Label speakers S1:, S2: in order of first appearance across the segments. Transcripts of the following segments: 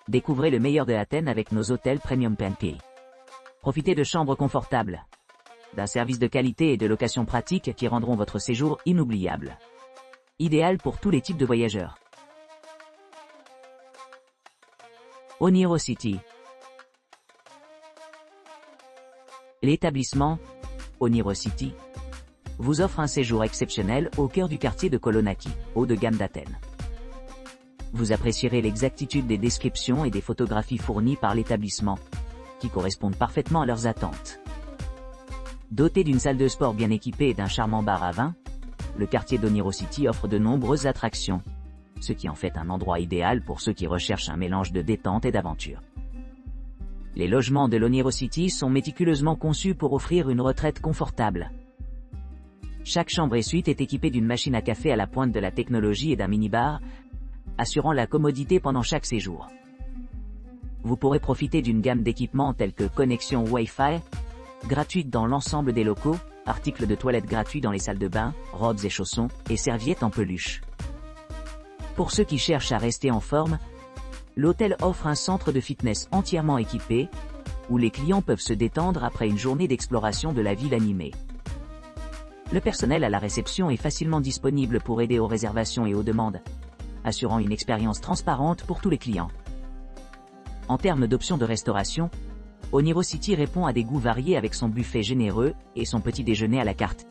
S1: Découvrez le meilleur de Athènes avec nos hôtels Premium PNP. Profitez de chambres confortables, d'un service de qualité et de location pratique qui rendront votre séjour inoubliable. Idéal pour tous les types de voyageurs. Onirocity. L'établissement Onirocity vous offre un séjour exceptionnel au cœur du quartier de Kolonaki, haut de gamme d'Athènes. Vous apprécierez l'exactitude des descriptions et des photographies fournies par l'établissement, qui correspondent parfaitement à leurs attentes. Doté d'une salle de sport bien équipée et d'un charmant bar à vin, le quartier d'Onirocity offre de nombreuses attractions, ce qui en fait un endroit idéal pour ceux qui recherchent un mélange de détente et d'aventure. Les logements de l'Onirocity sont méticuleusement conçus pour offrir une retraite confortable. Chaque chambre et suite est équipée d'une machine à café à la pointe de la technologie et d'un minibar, assurant la commodité pendant chaque séjour. Vous pourrez profiter d'une gamme d'équipements tels que connexion Wi-Fi, gratuite dans l'ensemble des locaux, articles de toilette gratuits dans les salles de bain, robes et chaussons, et serviettes en peluche. Pour ceux qui cherchent à rester en forme, l'hôtel offre un centre de fitness entièrement équipé, où les clients peuvent se détendre après une journée d'exploration de la ville animée. Le personnel à la réception est facilement disponible pour aider aux réservations et aux demandes, assurant une expérience transparente pour tous les clients. En termes d'options de restauration, Onirocity répond à des goûts variés avec son buffet généreux et son petit déjeuner à la carte.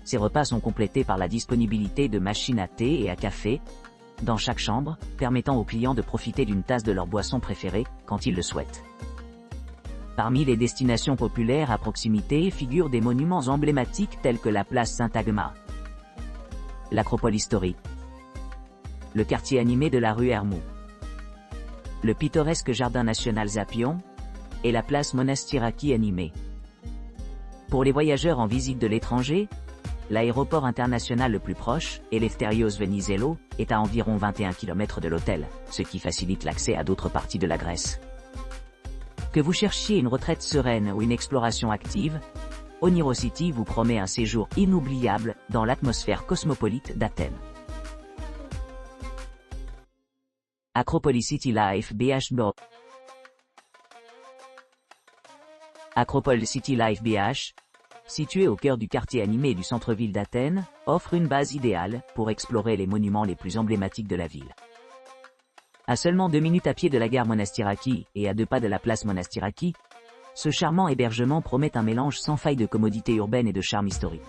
S1: Ces repas sont complétés par la disponibilité de machines à thé et à café dans chaque chambre, permettant aux clients de profiter d'une tasse de leur boisson préférée quand ils le souhaitent. Parmi les destinations populaires à proximité figurent des monuments emblématiques tels que la place Saint-Agma, l'Acropole historique, le quartier animé de la rue Hermou, le pittoresque jardin national Zapion et la place Monastiraki animée. Pour les voyageurs en visite de l'étranger, l'aéroport international le plus proche, Eleftherios Venizelos, est à environ 21 km de l'hôtel, ce qui facilite l'accès à d'autres parties de la Grèce. Que vous cherchiez une retraite sereine ou une exploration active, Onirocity vous promet un séjour inoubliable dans l'atmosphère cosmopolite d'Athènes. Acropolis City Life BH. Acropole City Life BH, situé au cœur du quartier animé du centre-ville d'Athènes, offre une base idéale pour explorer les monuments les plus emblématiques de la ville. À seulement 2 minutes à pied de la gare Monastiraki et à 2 pas de la place Monastiraki, ce charmant hébergement promet un mélange sans faille de commodité urbaine et de charme historique.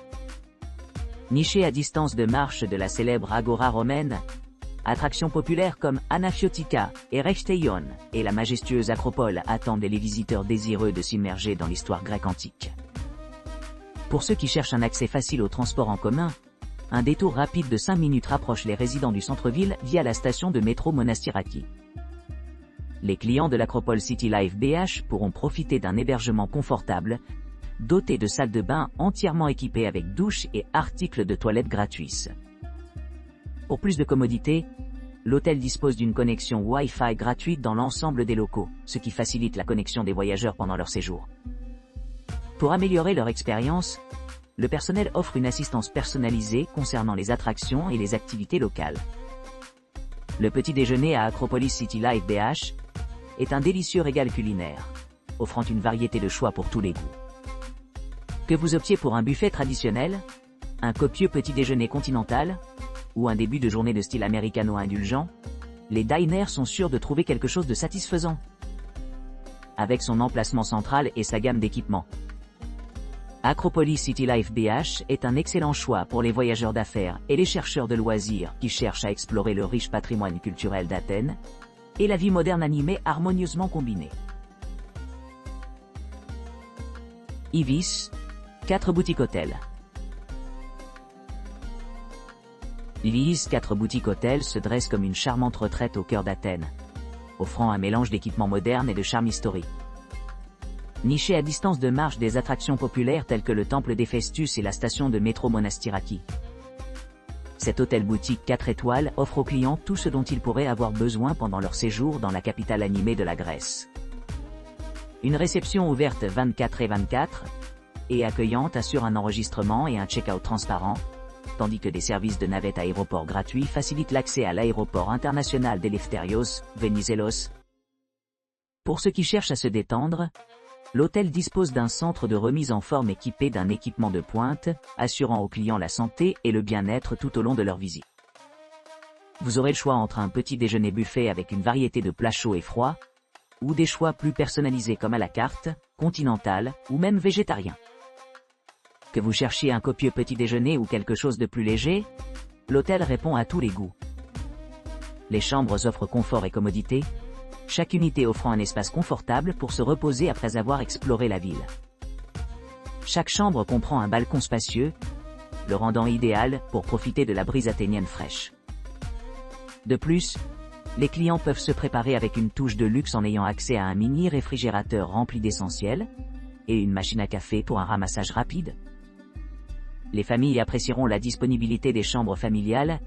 S1: Niché à distance de marche de la célèbre Agora romaine, attractions populaires comme Anafiotika et Reichteion et la majestueuse Acropole attendent les visiteurs désireux de s'immerger dans l'histoire grecque antique. Pour ceux qui cherchent un accès facile au transport en commun, un détour rapide de 5 minutes rapproche les résidents du centre-ville via la station de métro Monastiraki. Les clients de l'Acropole City Life BH pourront profiter d'un hébergement confortable, doté de salles de bain entièrement équipées avec douche et articles de toilette gratuits. Pour plus de commodité, l'hôtel dispose d'une connexion Wi-Fi gratuite dans l'ensemble des locaux, ce qui facilite la connexion des voyageurs pendant leur séjour. Pour améliorer leur expérience, le personnel offre une assistance personnalisée concernant les attractions et les activités locales. Le petit déjeuner à Acropolis City Life BH est un délicieux régal culinaire, offrant une variété de choix pour tous les goûts. Que vous optiez pour un buffet traditionnel, un copieux petit déjeuner continental, ou un début de journée de style américano-indulgent, les diners sont sûrs de trouver quelque chose de satisfaisant. Avec son emplacement central et sa gamme d'équipements, Acropolis City Life BH est un excellent choix pour les voyageurs d'affaires et les chercheurs de loisirs qui cherchent à explorer le riche patrimoine culturel d'Athènes et la vie moderne animée harmonieusement combinée. Ibis, 4 boutiques hôtels. Ibis 4 boutiques hôtels se dresse comme une charmante retraite au cœur d'Athènes, offrant un mélange d'équipements modernes et de charme historique. Niché à distance de marche des attractions populaires telles que le temple d'Héphaïstus et la station de métro Monastiraki, cet hôtel-boutique 4 étoiles offre aux clients tout ce dont ils pourraient avoir besoin pendant leur séjour dans la capitale animée de la Grèce. Une réception ouverte 24/24 et accueillante assure un enregistrement et un check-out transparent, tandis que des services de navette aéroport gratuits facilitent l'accès à l'aéroport international d'Eleftherios, Venizelos. Pour ceux qui cherchent à se détendre, l'hôtel dispose d'un centre de remise en forme équipé d'un équipement de pointe, assurant aux clients la santé et le bien-être tout au long de leur visite. Vous aurez le choix entre un petit déjeuner buffet avec une variété de plats chauds et froids, ou des choix plus personnalisés comme à la carte, continental, ou même végétarien. Que vous cherchiez un copieux petit déjeuner ou quelque chose de plus léger, l'hôtel répond à tous les goûts. Les chambres offrent confort et commodité, chaque unité offrant un espace confortable pour se reposer après avoir exploré la ville. Chaque chambre comprend un balcon spacieux, le rendant idéal pour profiter de la brise athénienne fraîche. De plus, les clients peuvent se préparer avec une touche de luxe en ayant accès à un mini réfrigérateur rempli d'essentiels, et une machine à café pour un ramassage rapide. Les familles apprécieront la disponibilité des chambres familiales,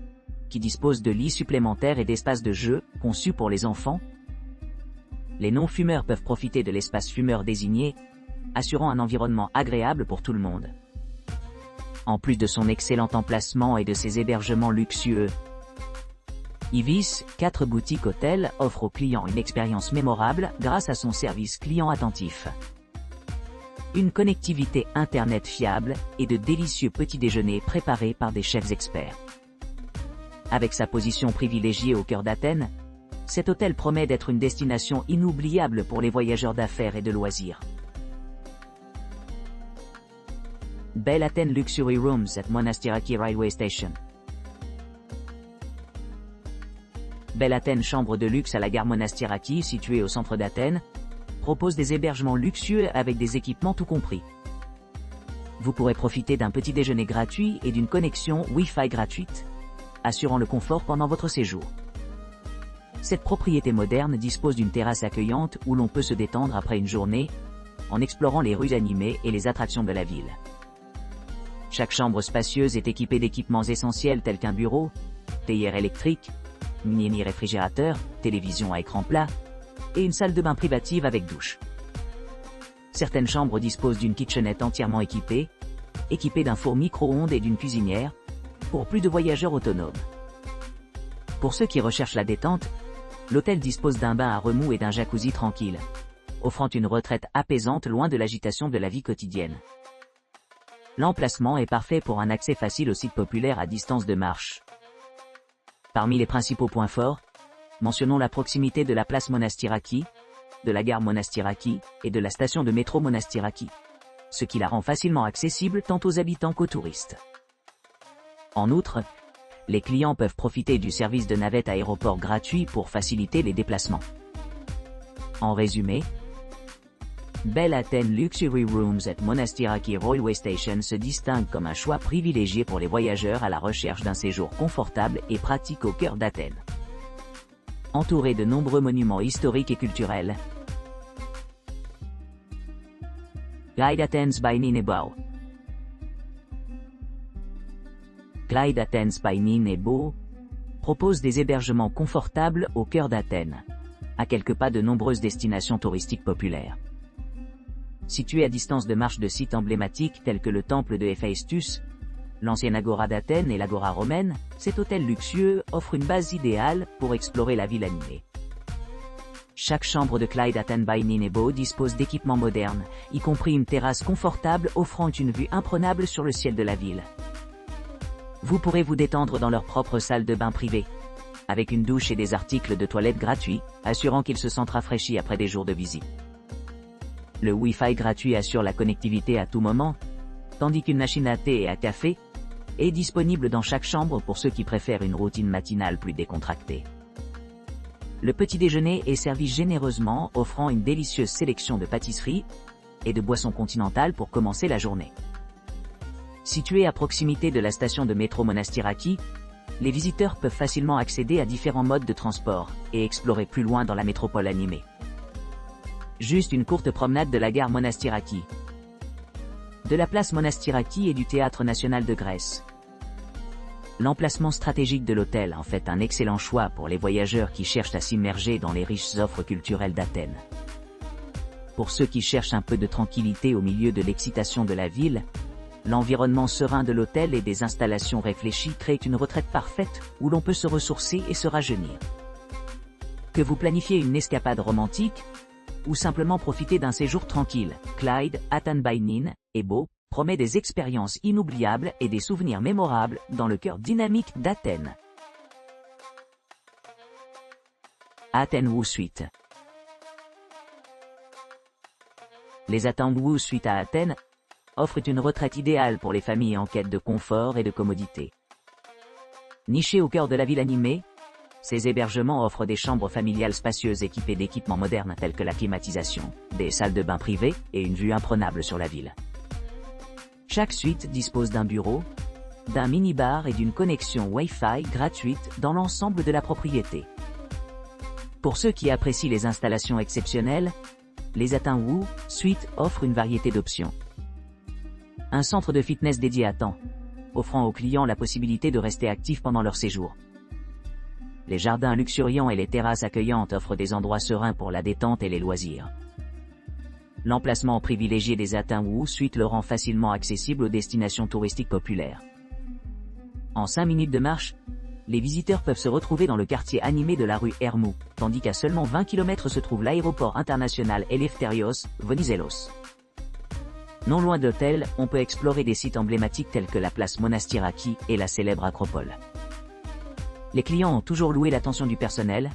S1: qui disposent de lits supplémentaires et d'espaces de jeu, conçus pour les enfants. Les non-fumeurs peuvent profiter de l'espace fumeur désigné, assurant un environnement agréable pour tout le monde. En plus de son excellent emplacement et de ses hébergements luxueux, Ibis 4 boutiques hôtels offre aux clients une expérience mémorable grâce à son service client attentif. Une connectivité internet fiable et de délicieux petits déjeuners préparés par des chefs experts. Avec sa position privilégiée au cœur d'Athènes, cet hôtel promet d'être une destination inoubliable pour les voyageurs d'affaires et de loisirs. Belle Athènes Luxury Rooms at Monastiraki Railway Station. Belle Athènes chambre de luxe à la gare Monastiraki située au centre d'Athènes, propose des hébergements luxueux avec des équipements tout compris. Vous pourrez profiter d'un petit déjeuner gratuit et d'une connexion Wi-Fi gratuite, assurant le confort pendant votre séjour. Cette propriété moderne dispose d'une terrasse accueillante où l'on peut se détendre après une journée, en explorant les rues animées et les attractions de la ville. Chaque chambre spacieuse est équipée d'équipements essentiels tels qu'un bureau, théière électrique, mini réfrigérateur, télévision à écran plat, et une salle de bain privative avec douche. Certaines chambres disposent d'une kitchenette entièrement équipée d'un four micro-ondes et d'une cuisinière, pour plus de voyageurs autonomes. Pour ceux qui recherchent la détente, l'hôtel dispose d'un bain à remous et d'un jacuzzi tranquille, offrant une retraite apaisante loin de l'agitation de la vie quotidienne. L'emplacement est parfait pour un accès facile aux sites populaires à distance de marche. Parmi les principaux points forts, mentionnons la proximité de la place Monastiraki, de la gare Monastiraki et de la station de métro Monastiraki, ce qui la rend facilement accessible tant aux habitants qu'aux touristes. En outre, les clients peuvent profiter du service de navette aéroport gratuit pour faciliter les déplacements. En résumé, Belle Athènes Luxury Rooms at Monastiraki Railway Station se distingue comme un choix privilégié pour les voyageurs à la recherche d'un séjour confortable et pratique au cœur d'Athènes. Entouré de nombreux monuments historiques et culturels. Clyde Athens by Ninebo. Clyde Athens by Ninebo propose des hébergements confortables au cœur d'Athènes, à quelques pas de nombreuses destinations touristiques populaires. Situé à distance de marche de sites emblématiques tels que le temple de Héphaïstus, l'ancienne agora d'Athènes et l'agora romaine, cet hôtel luxueux offre une base idéale pour explorer la ville animée. Chaque chambre de Clyde Athens by Ninebo dispose d'équipements modernes, y compris une terrasse confortable offrant une vue imprenable sur le ciel de la ville. Vous pourrez vous détendre dans leur propre salle de bain privée, avec une douche et des articles de toilette gratuits, assurant qu'ils se sentent rafraîchis après des jours de visite. Le Wi-Fi gratuit assure la connectivité à tout moment, tandis qu'une machine à thé et à café est disponible dans chaque chambre pour ceux qui préfèrent une routine matinale plus décontractée. Le petit déjeuner est servi généreusement, offrant une délicieuse sélection de pâtisseries et de boissons continentales pour commencer la journée. Situé à proximité de la station de métro Monastiraki, les visiteurs peuvent facilement accéder à différents modes de transport et explorer plus loin dans la métropole animée. Juste une courte promenade de la gare Monastiraki, de la place Monastiraki et du Théâtre national de Grèce. L'emplacement stratégique de l'hôtel en fait un excellent choix pour les voyageurs qui cherchent à s'immerger dans les riches offres culturelles d'Athènes. Pour ceux qui cherchent un peu de tranquillité au milieu de l'excitation de la ville, L'environnement serein de l'hôtel et des installations réfléchies créent une retraite parfaite où l'on peut se ressourcer et se rajeunir. Que vous planifiez une escapade romantique ou simplement profiter d'un séjour tranquille, Clyde Atenbainin est beau, promet des expériences inoubliables et des souvenirs mémorables dans le cœur dynamique d'Athènes. Athenwu Suite. Les Athenwu Suite à Athènes offrent une retraite idéale pour les familles en quête de confort et de commodité. Nichés au cœur de la ville animée, ces hébergements offrent des chambres familiales spacieuses équipées d'équipements modernes tels que la climatisation, des salles de bain privées et une vue imprenable sur la ville. Chaque suite dispose d'un bureau, d'un mini-bar et d'une connexion Wi-Fi gratuite dans l'ensemble de la propriété. Pour ceux qui apprécient les installations exceptionnelles, les Athenwu Suite offrent une variété d'options. Un centre de fitness dédié à temps, offrant aux clients la possibilité de rester actifs pendant leur séjour. Les jardins luxuriants et les terrasses accueillantes offrent des endroits sereins pour la détente et les loisirs. L'emplacement privilégié des Athenwu Suite le rend facilement accessible aux destinations touristiques populaires. En 5 minutes de marche, les visiteurs peuvent se retrouver dans le quartier animé de la rue Hermou, tandis qu'à seulement 20 km se trouve l'aéroport international Eleftherios Venizelos. Non loin de l'hôtel, on peut explorer des sites emblématiques tels que la place Monastiraki et la célèbre Acropole. Les clients ont toujours loué l'attention du personnel,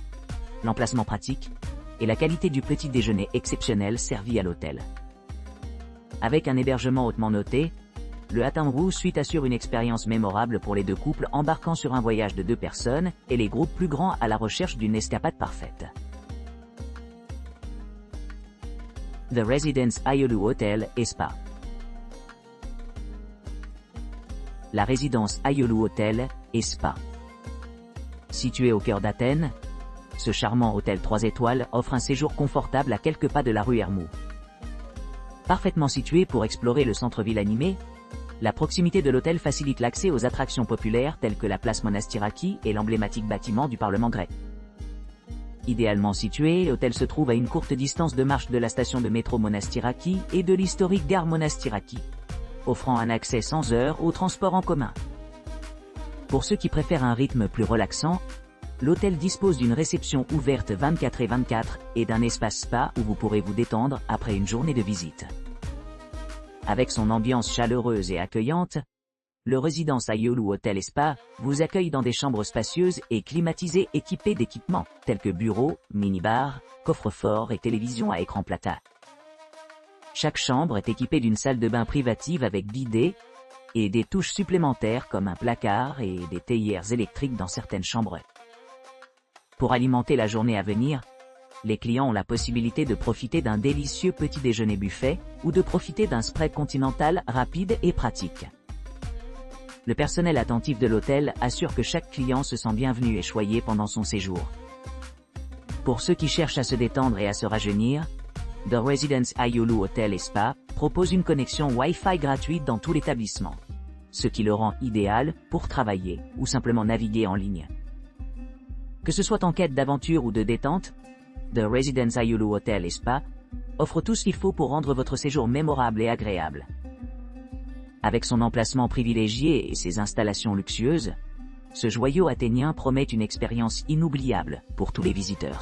S1: l'emplacement pratique et la qualité du petit déjeuner exceptionnel servi à l'hôtel. Avec un hébergement hautement noté, le Athenwu Suite assure une expérience mémorable pour les deux couples embarquant sur un voyage de 2 personnes et les groupes plus grands à la recherche d'une escapade parfaite. The Residence Aiolu Hotel et Spa. La résidence Aiolu Hotel et Spa. Situé au cœur d'Athènes, ce charmant hôtel 3 étoiles offre un séjour confortable à quelques pas de la rue Hermou. Parfaitement situé pour explorer le centre-ville animé, la proximité de l'hôtel facilite l'accès aux attractions populaires telles que la place Monastiraki et l'emblématique bâtiment du Parlement grec. Idéalement situé, l'hôtel se trouve à une courte distance de marche de la station de métro Monastiraki et de l'historique gare Monastiraki, offrant un accès sans heure aux transports en commun. Pour ceux qui préfèrent un rythme plus relaxant, l'hôtel dispose d'une réception ouverte 24/24 et d'un espace spa où vous pourrez vous détendre après une journée de visite. Avec son ambiance chaleureuse et accueillante, le Residence Aiolu Hotel et Spa vous accueille dans des chambres spacieuses et climatisées équipées d'équipements tels que bureaux, mini-bar, coffre-fort et télévision à écran plata. Chaque chambre est équipée d'une salle de bain privative avec bidet et des touches supplémentaires comme un placard et des théières électriques dans certaines chambres. Pour alimenter la journée à venir, les clients ont la possibilité de profiter d'un délicieux petit déjeuner buffet ou de profiter d'un spread continental rapide et pratique. Le personnel attentif de l'hôtel assure que chaque client se sent bienvenu et choyé pendant son séjour. Pour ceux qui cherchent à se détendre et à se rajeunir, The Residence Aiolu Hotel et Spa propose une connexion Wi-Fi gratuite dans tout l'établissement, ce qui le rend idéal pour travailler ou simplement naviguer en ligne. Que ce soit en quête d'aventure ou de détente, The Residence Aiolu Hotel et Spa offre tout ce qu'il faut pour rendre votre séjour mémorable et agréable. Avec son emplacement privilégié et ses installations luxueuses, ce joyau athénien promet une expérience inoubliable pour tous les visiteurs.